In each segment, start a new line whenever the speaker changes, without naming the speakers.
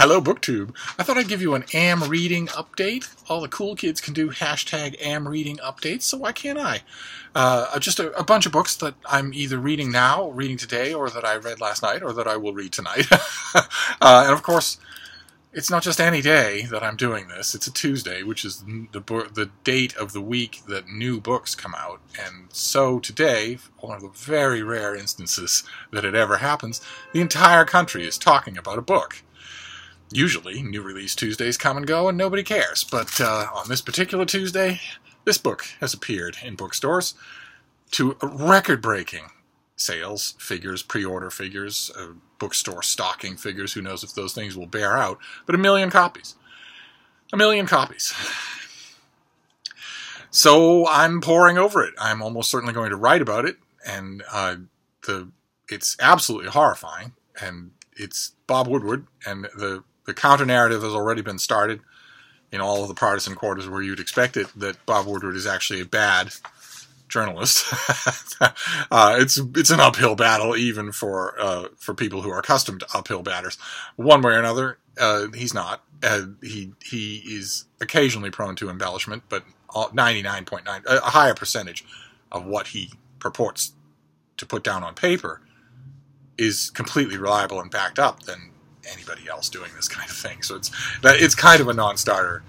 Hello, BookTube. I thought I'd give you an am reading update. All the cool kids can do hashtag am reading updates, so why can't I? Just a bunch of books that I'm either reading now, reading today, or that I read last night, or that I will read tonight. And of course, it's not just any day that I'm doing this. It's a Tuesday, which is the date of the week that new books come out. And so today, one of the very rare instances that it ever happens, the entire country is talking about a book. Usually, new release Tuesdays come and go and nobody cares, but on this particular Tuesday, this book has appeared in bookstores to record-breaking sales figures, pre-order figures, bookstore stocking figures, who knows if those things will bear out, but 1 million copies. 1 million copies. So I'm poring over it. I'm almost certainly going to write about it, and it's absolutely horrifying, and it's Bob Woodward, and the counter-narrative has already been started in all of the partisan quarters where you'd expect it, that Bob Woodward is actually a bad journalist. It's an uphill battle, even for people who are accustomed to uphill batters. One way or another, he's not. He is occasionally prone to embellishment, but 99.9, a higher percentage of what he purports to put down on paper is completely reliable and backed up than anybody else doing this kind of thing. So it's kind of a non-starter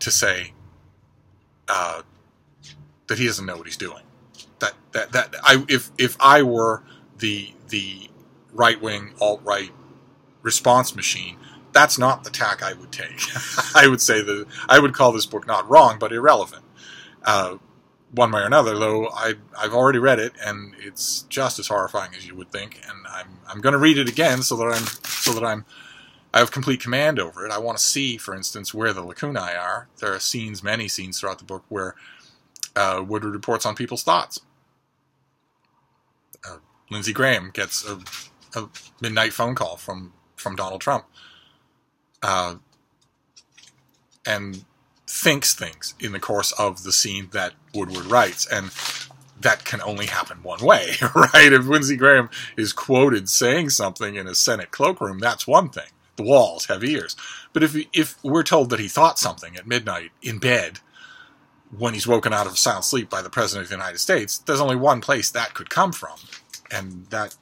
to say that he doesn't know what he's doing. If I were the right-wing alt-right response machine, that's not the tack I would take. I would say that I would call this book not wrong but irrelevant. One way or another, though, I've already read it, and it's just as horrifying as you would think. And I'm going to read it again so that I have complete command over it. I want to see, for instance, where the lacunae are. There are many scenes throughout the book where Woodward reports on people's thoughts. Lindsey Graham gets a midnight phone call from Donald Trump, and thinks things in the course of the scene that Woodward writes, and that can only happen one way, right? If Lindsey Graham is quoted saying something in a Senate cloakroom, that's one thing. The walls have ears. But if we're told that he thought something at midnight in bed when he's woken out of sound sleep by the President of the United States, there's only one place that could come from, and that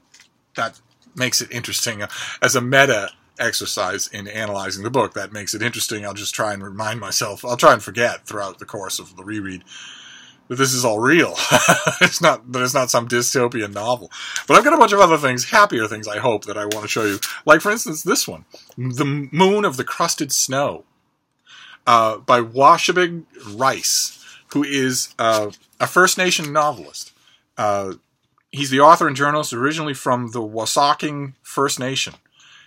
makes it interesting as a meta exercise in analyzing the book. That makes it interesting. I'll just try and remind myself. I'll try and forget throughout the course of the reread that this is all real. It's not some dystopian novel. But I've got a bunch of other things, happier things, I hope, that I want to show you. Like, for instance, this one, The Moon of the Crusted Snow, by Washabig Rice, who is a First Nation novelist. He's the author and journalist originally from the Wasauking First Nation.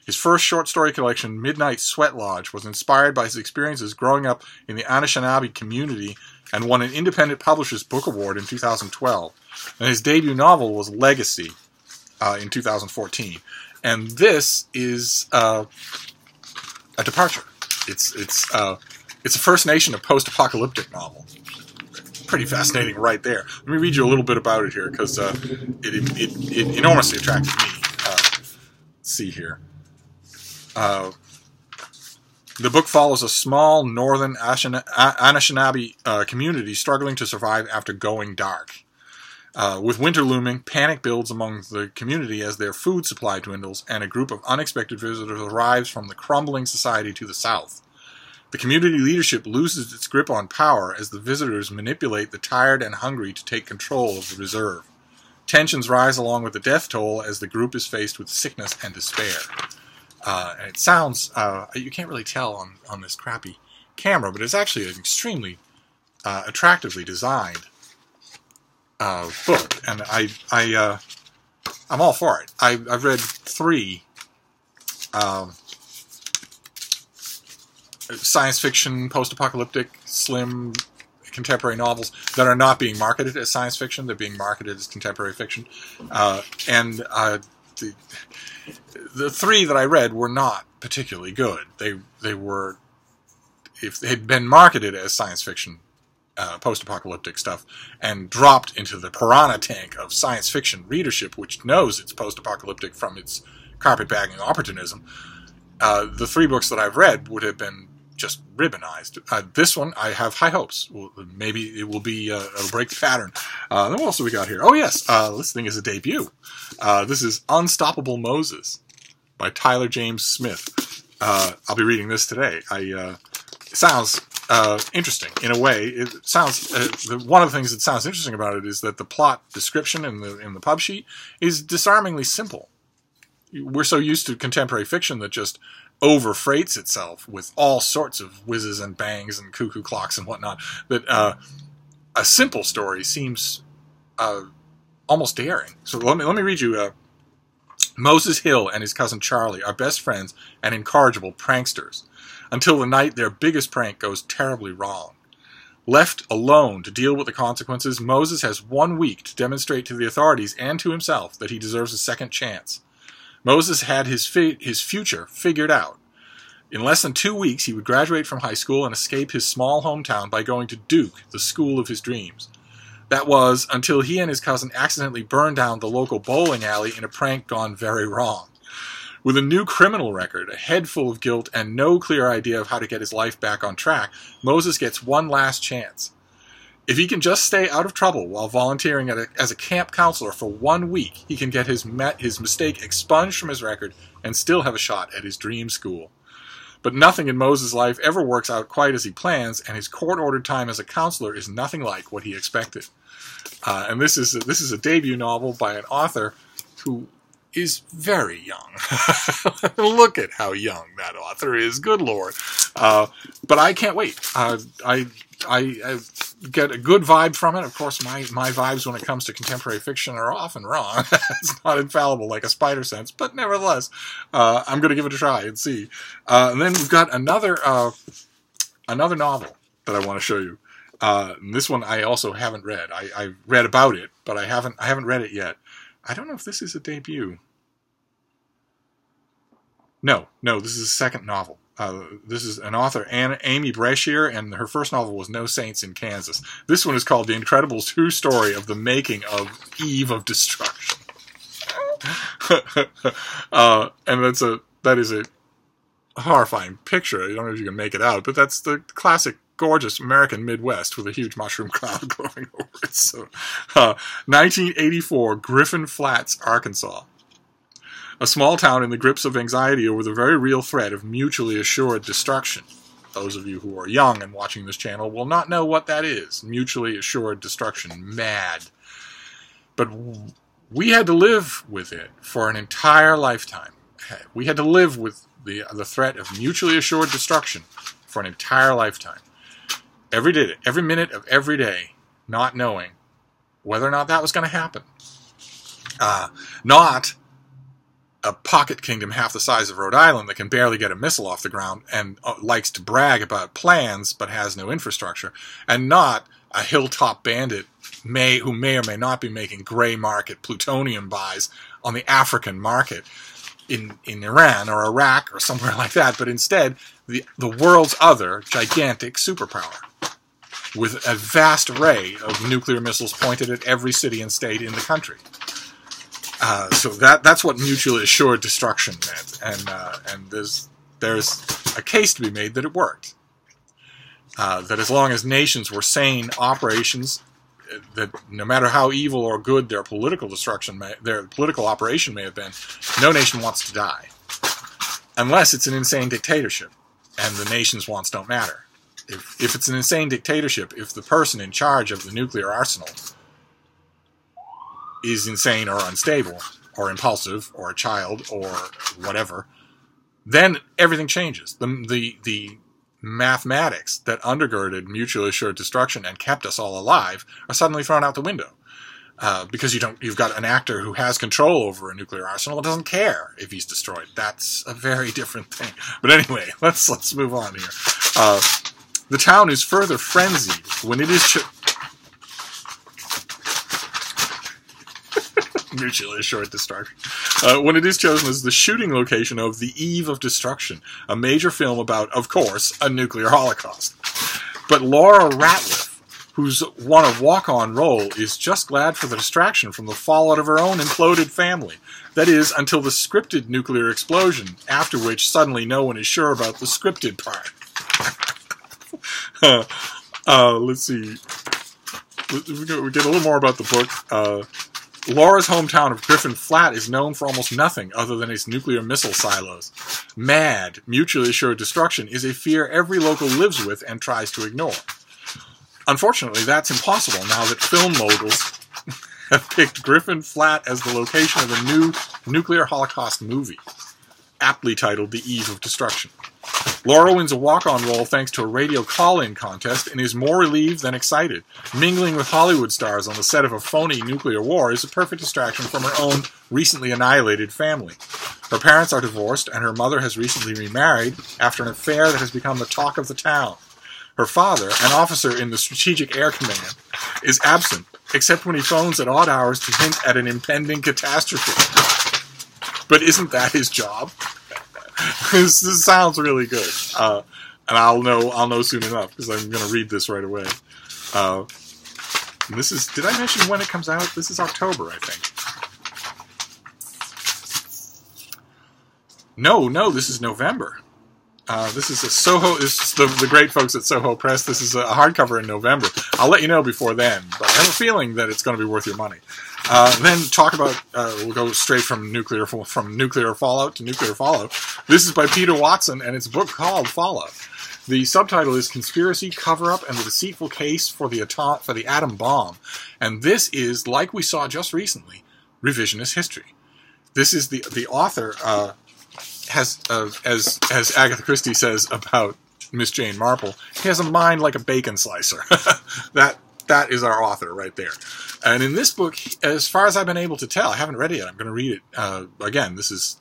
His first short story collection, Midnight Sweat Lodge, was inspired by his experiences growing up in the Anishinaabe community and won an Independent Publishers Book Award in 2012. And his debut novel was Legacy in 2014. And this is a departure. It's a First Nation, a post-apocalyptic novel. Pretty fascinating right there. Let me read you a little bit about it here, because it enormously attracted me. Let's see here. The book follows a small northern Anishinaabe community struggling to survive after going dark. With winter looming, panic builds among the community as their food supply dwindles, and a group of unexpected visitors arrives from the crumbling society to the south. The community leadership loses its grip on power as the visitors manipulate the tired and hungry to take control of the reserve. Tensions rise along with the death toll as the group is faced with sickness and despair. And it sounds, you can't really tell on this crappy camera, but it's actually an extremely attractively designed book, and I'm all for it. I've read 3 science fiction, post-apocalyptic, slim, contemporary novels that are not being marketed as science fiction. They're being marketed as contemporary fiction. The 3 that I read were not particularly good. They were, if they had been marketed as science fiction, post-apocalyptic stuff, and dropped into the piranha tank of science fiction readership, which knows it's post-apocalyptic from its carpetbagging opportunism, The 3 books that I've read would have been just ribbonized. This one, I have high hopes. Maybe it will be, it'll break the pattern. Then what else do we got here? Oh yes, this thing is a debut. This is Unstoppable Moses by Tyler James Smith. I'll be reading this today. It sounds interesting in a way. It sounds one of the things that sounds interesting about it is that the plot description in the pub sheet is disarmingly simple. We're so used to contemporary fiction that just overfreights itself with all sorts of whizzes and bangs and cuckoo clocks and whatnot, that a simple story seems almost daring. So let me read you. Moses Hill and his cousin Charlie are best friends and incorrigible pranksters, until the night their biggest prank goes terribly wrong. Left alone to deal with the consequences, Moses has 1 week to demonstrate to the authorities and to himself that he deserves a second chance. Moses had his future figured out. In less than 2 weeks, he would graduate from high school and escape his small hometown by going to Duke, the school of his dreams. That was until he and his cousin accidentally burned down the local bowling alley in a prank gone very wrong. With a new criminal record, a head full of guilt, and no clear idea of how to get his life back on track, Moses gets one last chance. If he can just stay out of trouble while volunteering as a camp counselor for 1 week, he can get his mistake expunged from his record and still have a shot at his dream school. But nothing in Moses' life ever works out quite as he plans, and his court-ordered time as a counselor is nothing like what he expected. And this is a debut novel by an author who is very young. Look at how young that author is. Good Lord. But I can't wait. I get a good vibe from it. Of course, my vibes when it comes to contemporary fiction are often wrong. It's not infallible like a spider sense, but nevertheless, I'm going to give it a try and see. And then we've got another novel that I want to show you. This one I also haven't read. I read about it, but I haven't read it yet. I don't know if this is a debut. No, this is a second novel. This is an author, Amy Brashear, and her first novel was No Saints in Kansas. This one is called The Incredible True Story of the Making of Eve of Destruction. And that is a horrifying picture. I don't know if you can make it out, but that's the classic gorgeous American Midwest with a huge mushroom cloud going over it. So, 1984, Griffin Flats, Arkansas. A small town in the grips of anxiety over the very real threat of mutually assured destruction. Those of you who are young and watching this channel will not know what that is. Mutually assured destruction. Mad. But we had to live with it for an entire lifetime. We had to live with the threat of mutually assured destruction for an entire lifetime. Every day, every minute of every day, not knowing whether or not that was going to happen. Not a pocket kingdom half the size of Rhode Island that can barely get a missile off the ground and likes to brag about plans but has no infrastructure, and not a hilltop bandit who may or may not be making gray market plutonium buys on the African market in Iran or Iraq or somewhere like that, but instead the world's other gigantic superpower with a vast array of nuclear missiles pointed at every city and state in the country. So that's what mutually assured destruction meant, and there's a case to be made that it worked. That as long as nations were sane operations, that no matter how evil or good their political operation may have been, no nation wants to die, unless it's an insane dictatorship, and the nation's wants don't matter. If it's an insane dictatorship, if the person in charge of the nuclear arsenal is insane or unstable or impulsive or a child or whatever, then everything changes. The mathematics that undergirded mutually assured destruction and kept us all alive are suddenly thrown out the window because you've got an actor who has control over a nuclear arsenal and doesn't care if he's destroyed. That's a very different thing. But anyway, let's move on here. The town is further frenzied when it is mutually assured destruction. When it is chosen as the shooting location of The Eve of Destruction, a major film about, of course, a nuclear holocaust. But Laura Ratliff, who's won a walk-on role, is just glad for the distraction from the fallout of her own imploded family. That is, until the scripted nuclear explosion, after which suddenly no one is sure about the scripted part. Let's see. We get a little more about the book. Laura's hometown of Griffin Flat is known for almost nothing other than its nuclear missile silos. MAD, mutually assured destruction, is a fear every local lives with and tries to ignore. Unfortunately, that's impossible now that film moguls have picked Griffin Flat as the location of a new nuclear Holocaust movie, aptly titled The Eve of Destruction. Laura wins a walk-on role thanks to a radio call-in contest and is more relieved than excited. Mingling with Hollywood stars on the set of a phony nuclear war is a perfect distraction from her own recently annihilated family. Her parents are divorced, and her mother has recently remarried after an affair that has become the talk of the town. Her father, an officer in the Strategic Air Command, is absent, except when he phones at odd hours to hint at an impending catastrophe. But isn't that his job? This sounds really good, and I'll know soon enough because I'm going to read this right away. This is. Did I mention when it comes out? This is October, I think. No, this is November. This is a Soho. This is the great folks at Soho Press. This is a hardcover in November. I'll let you know before then, but I have a feeling that it's going to be worth your money. Then talk about. We'll go straight from nuclear fallout to nuclear fallout. This is by Peter Watson, and it's a book called Fallout. The subtitle is Conspiracy, Cover-Up, and the Deceitful Case for the Atom Bomb. And this is, like we saw just recently, revisionist history. This is the author has, as Agatha Christie says about Miss Jane Marple, he has a mind like a bacon slicer. That is our author right there. And in this book, as far as I've been able to tell, I haven't read it yet. I'm going to read it again. This is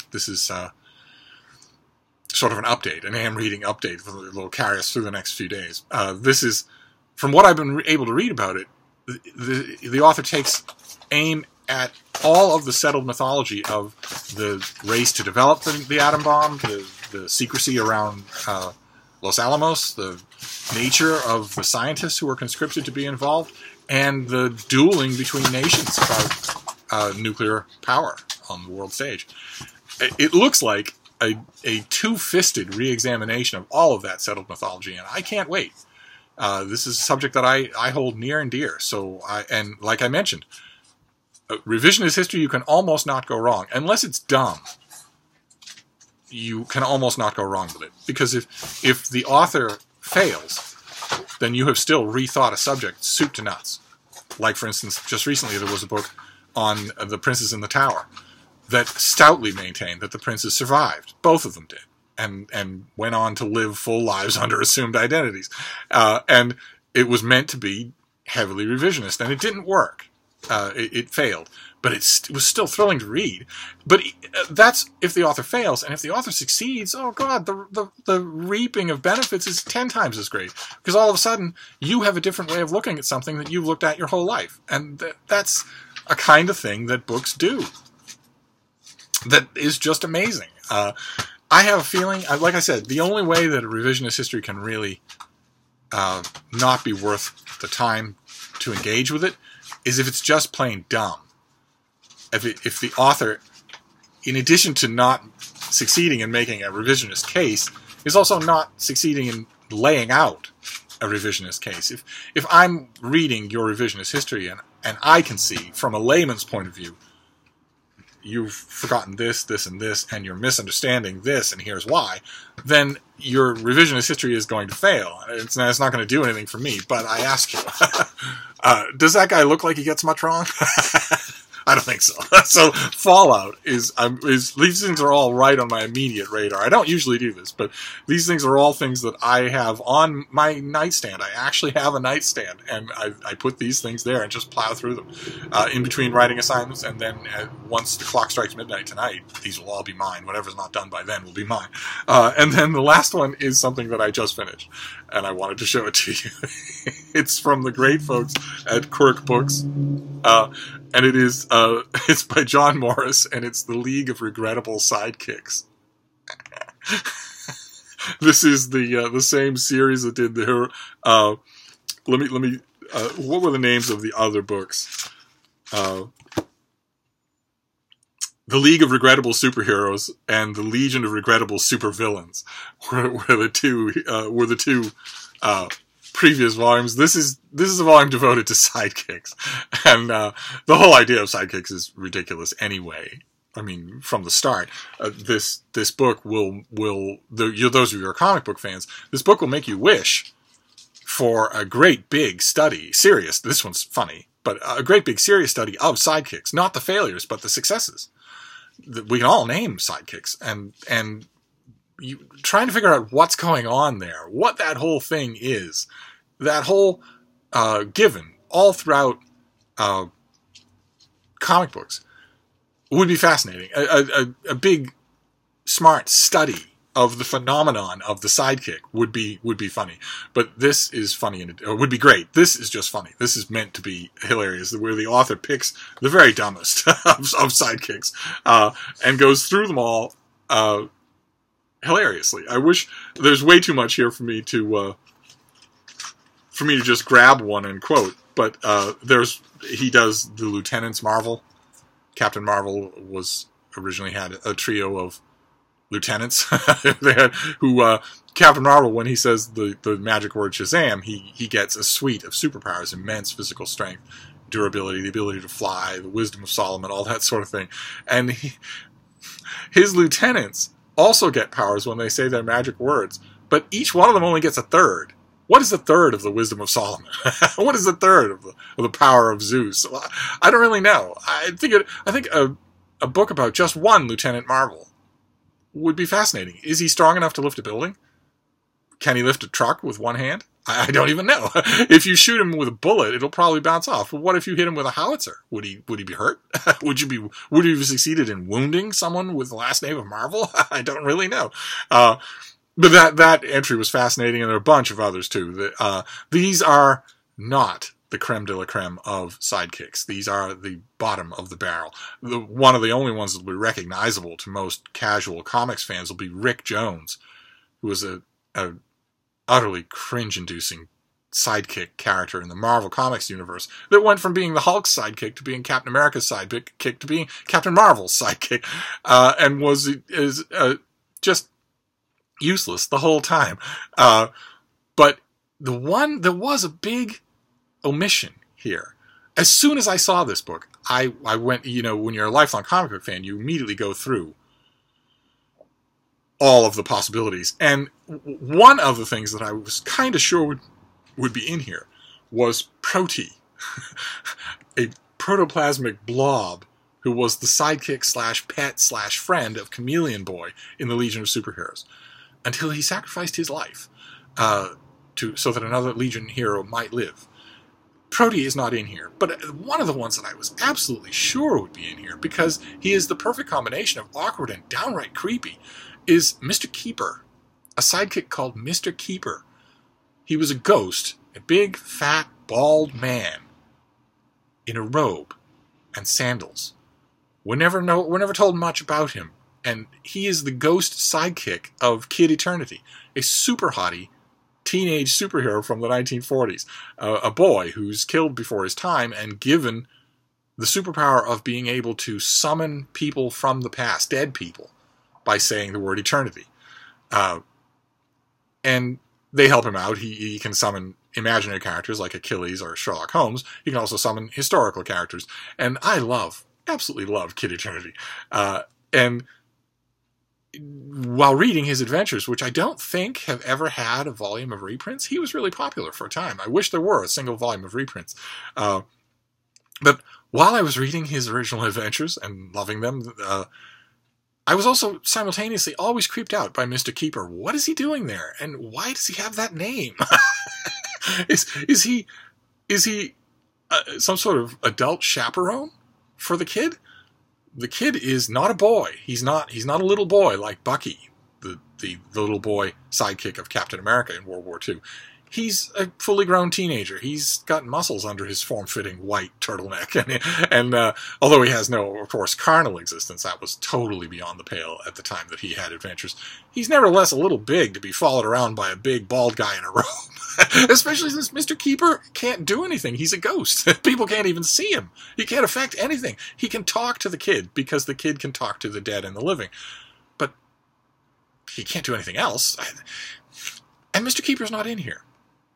sort of an update, an AM reading update that will carry us through the next few days. This is, from what I've been able to read about it, the author takes aim at all of the settled mythology of the race to develop the atom bomb, the secrecy around Los Alamos, the nature of the scientists who were conscripted to be involved, and the dueling between nations about nuclear power on the world stage. It looks like a two-fisted re-examination of all of that settled mythology, and I can't wait. This is a subject that I hold near and dear. And like I mentioned, revisionist history, you can almost not go wrong. Unless it's dumb, you can almost not go wrong with it. Because if the author fails, then you have still rethought a subject soup to nuts. Like, for instance, just recently there was a book on the princes in the tower that stoutly maintained that the princes survived. Both of them did. And went on to live full lives under assumed identities. And it was meant to be heavily revisionist, and it didn't work. It failed. But it was still thrilling to read. But that's if the author fails. And if the author succeeds, oh God, the reaping of benefits is 10 times as great. Because all of a sudden, you have a different way of looking at something that you've looked at your whole life. And that's a kind of thing that books do. That is just amazing. I have a feeling, like I said, the only way that a revisionist history can really not be worth the time to engage with it is if it's just plain dumb. If the author, in addition to not succeeding in making a revisionist case, is also not succeeding in laying out a revisionist case. If I'm reading your revisionist history and I can see, from a layman's point of view, you've forgotten this, this, and this, and you're misunderstanding this, and here's why, then your revisionist history is going to fail. It's not going to do anything for me, but I ask you, does that guy look like he gets much wrong? I don't think so. So Fallout is these things are all right on my immediate radar. I don't usually do this, but these things are all things that I have on my nightstand. I actually have a nightstand, and I put these things there and just plow through them in between writing assignments, and then once the clock strikes midnight tonight, these will all be mine. Whatever's not done by then will be mine. And then the last one is something that I just finished, and I wanted to show it to you. It's from the great folks at Quirk Books. And it is, it's by John Morris, and it's The League of Regrettable Sidekicks. This is the same series that did the, what were the names of the other books? the League of Regrettable Superheroes and the Legion of Regrettable Supervillains were the two previous volumes. This is a volume devoted to sidekicks, and the whole idea of sidekicks is ridiculous anyway. I mean, from the start, this book will those of you who are comic book fans, this book will make you wish for a great big study, serious. This one's funny, but a great big serious study of sidekicks, not the failures, but the successes. We can all name sidekicks, and you trying to figure out what's going on there, what that whole thing is, that whole given all throughout comic books would be fascinating. A big, smart study of the phenomenon of the sidekick would be funny. But this is funny, and it would be great. This is just funny. This is meant to be hilarious, where the author picks the very dumbest of sidekicks and goes through them all hilariously. I wish there's way too much here for me to just grab one and quote. But he does the Lieutenants Marvel. Captain Marvel originally had a trio of lieutenants Captain Marvel, when he says the magic word Shazam, he gets a suite of superpowers: immense physical strength, durability, the ability to fly, the wisdom of Solomon, all that sort of thing. And his lieutenants also get powers when they say their magic words, but each one of them only gets a third. What is a third of the wisdom of Solomon? What is a third of the power of Zeus? I don't really know. I think a book about just one Lieutenant Marvel would be fascinating. Is he strong enough to lift a building? Can he lift a truck with one hand? I don't even know. If you shoot him with a bullet, it'll probably bounce off. But what if you hit him with a howitzer? Would he be hurt? Would you have succeeded in wounding someone with the last name of Marvel? I don't really know. But that entry was fascinating, and there are a bunch of others too. These are not the creme de la creme of sidekicks. These are the bottom of the barrel. One of the only ones that will be recognizable to most casual comics fans will be Rick Jones, who was a utterly cringe-inducing sidekick character in the Marvel Comics universe that went from being the Hulk's sidekick to being Captain America's sidekick to being Captain Marvel's sidekick, and was just useless the whole time. But there was a big omission here. As soon as I saw this book, I went, when you're a lifelong comic book fan, you immediately go through all of the possibilities. And one of the things that I was kind of sure would be in here was Protey, a protoplasmic blob who was the sidekick /pet /friend of Chameleon Boy in the Legion of Superheroes, until he sacrificed his life so that another Legion hero might live. Protey is not in here, but one of the ones that I was absolutely sure would be in here, because he is the perfect combination of awkward and downright creepy, is Mr. Keeper, a sidekick called Mr. Keeper. He was a ghost, a big, fat, bald man in a robe and sandals. We're never told much about him, and he is the ghost sidekick of Kid Eternity, a super hottie teenage superhero from the 1940s, a boy who's killed before his time and given the superpower of being able to summon people from the past, dead people, by saying the word eternity. And they help him out. He can summon imaginary characters like Achilles or Sherlock Holmes. He can also summon historical characters. And I absolutely love Kid Eternity. And while reading his adventures, which I don't think have ever had a volume of reprints, he was really popular for a time. I wish there were a single volume of reprints. But while I was reading his original adventures and loving them, I was also simultaneously always creeped out by Mr. Keeper. What is he doing there? And why does he have that name? Is he some sort of adult chaperone for the kid? The kid is not a boy. He's not a little boy like Bucky, the little boy sidekick of Captain America in World War II. He's a fully grown teenager. He's got muscles under his form-fitting white turtleneck. And although he has no, of course, carnal existence, that was totally beyond the pale at the time that he had adventures, he's nevertheless a little big to be followed around by a big bald guy in a robe. Especially since Mr. Keeper can't do anything. He's a ghost. People can't even see him. He can't affect anything. He can talk to the kid because the kid can talk to the dead and the living. But he can't do anything else. And Mr. Keeper's not in here.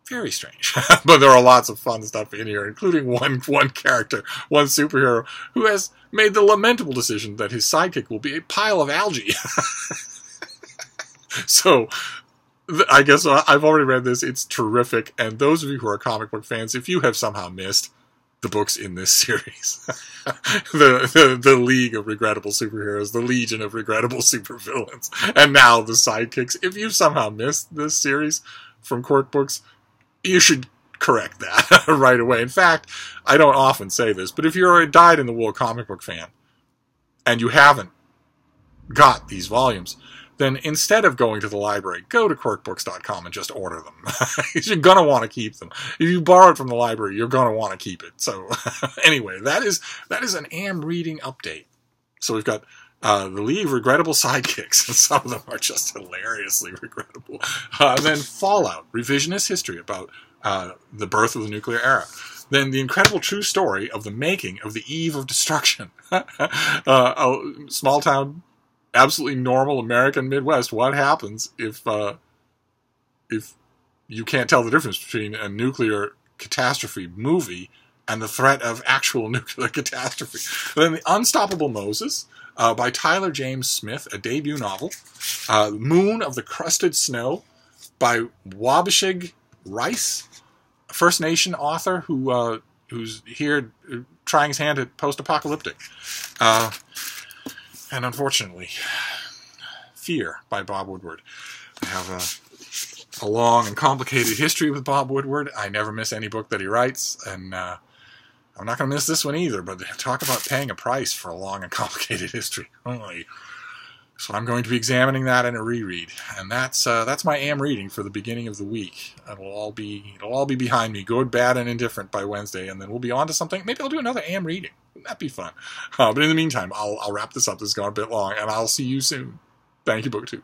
Very strange. But there are lots of fun stuff in here, including one character, one superhero, who has made the lamentable decision that his sidekick will be a pile of algae. So, I guess I've already read this. It's terrific. And those of you who are comic book fans, if you have somehow missed the books in this series, the League of Regrettable Superheroes, the Legion of Regrettable Supervillains, and now the Sidekicks, if you've somehow missed this series from Quirk Books, you should correct that right away. In fact, I don't often say this, but if you're a dyed-in-the-wool comic book fan and you haven't got these volumes, then instead of going to the library, go to quirkbooks.com and just order them. You're going to want to keep them. If you borrow it from the library, you're going to want to keep it. So anyway, that is an Am Reading update. So we've got the League of Regrettable Sidekicks, and some of them are just hilariously regrettable. Then Fallout, revisionist history about the birth of the nuclear era. Then the incredible true story of the making of the Eve of Destruction. A small town, absolutely normal American Midwest. What happens if you can't tell the difference between a nuclear catastrophe movie and the threat of actual nuclear catastrophe? Then The Unstoppable Moses, by Tyler James Smith, a debut novel. Moon of the Crusted Snow by Wabashig Rice, a First Nation author who's here trying his hand at post-apocalyptic. And unfortunately, Fear by Bob Woodward. I have a long and complicated history with Bob Woodward. I never miss any book that he writes, and I'm not going to miss this one either, but talk about paying a price for a long and complicated history. So I'm going to be examining that in a reread, and that's my Am Reading for the beginning of the week. It'll all be behind me, good, bad, and indifferent by Wednesday, and then we'll be on to something. Maybe I'll do another Am Reading. Wouldn't that be fun? But in the meantime, I'll wrap this up. This has gone a bit long, and I'll see you soon. Thank you, BookTube.